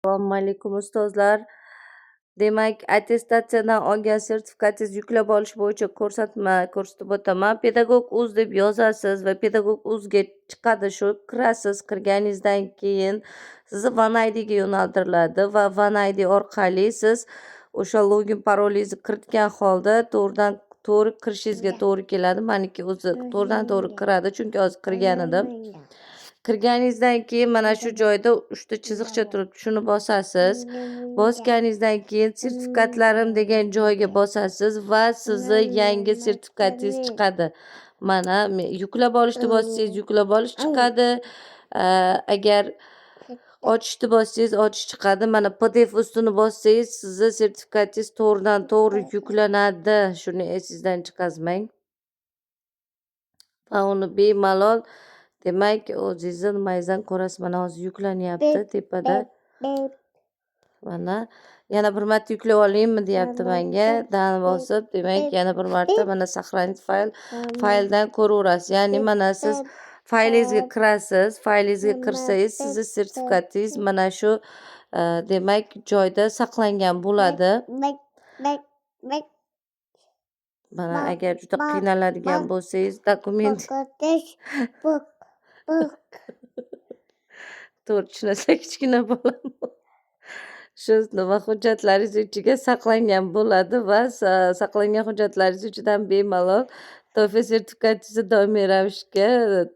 Assalomu alaykum ustozlar. Demak, attestatsiyadan olgan sertifikatingizni yuklab olish bo'yicha ko'rsatma ko'rsatib o'taman. Pedagog.uz deb yozasiz va Pedagog.uzga chiqadi. Shu kirasiz. Kirganingizdan keyin sizni OneIDga yo'naltiriladi va OneID orqali siz o'sha login parolingizni kiritgan holda to'g'ri kirishingizga to'g'ri keladi. Meniki o'zi to'g'ridan to'g'ri kiradi, chunki hozir kirgan edim. Kirganingizdan keyin mana shu joyda 3 ta chiziqcha turibdi. Shuni bosasiz. Bosganingizdan keyin sertifikatlarim degan joyga bosasiz va sizni yangi sertifikatingiz chiqadi. Mana yuklab olishni bossangiz yuklab olish chiqadi. Agar ochishni bossangiz ochish chiqadi. Mana PDF ustini bossangiz sizni sertifikatingiz to'g'ridan to'g'ri yuklanadi. Shuni esingizdan chiqazmang. Va uni bemalol demak o'zingizni nimangizdan ko'rasiz. Mana hozir yuklanyapti tepada. Mana yana bir marta yuklab olaymi deyapti menga. Dan bosib, demak yana bir marta mana saqlanit fayldan ko'raverasiz. Ya'ni mana siz faylingizga kirasiz. Faylingizga kirsangiz sizni sertifikatingiz mana shu demak joyda saqlangan bo'ladi. Mana agar juda qiynaladigan bo'lsangiz dokument to'g'ri tushunasa kichkina bolam shu nima hujjatlaringiz ichiga saqlangan bo'ladi va saqlangan hujjatlaringiz ichidan bemalol TOEFL sertifikatingizni doimiy ravishga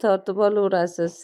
tortib olaverasiz.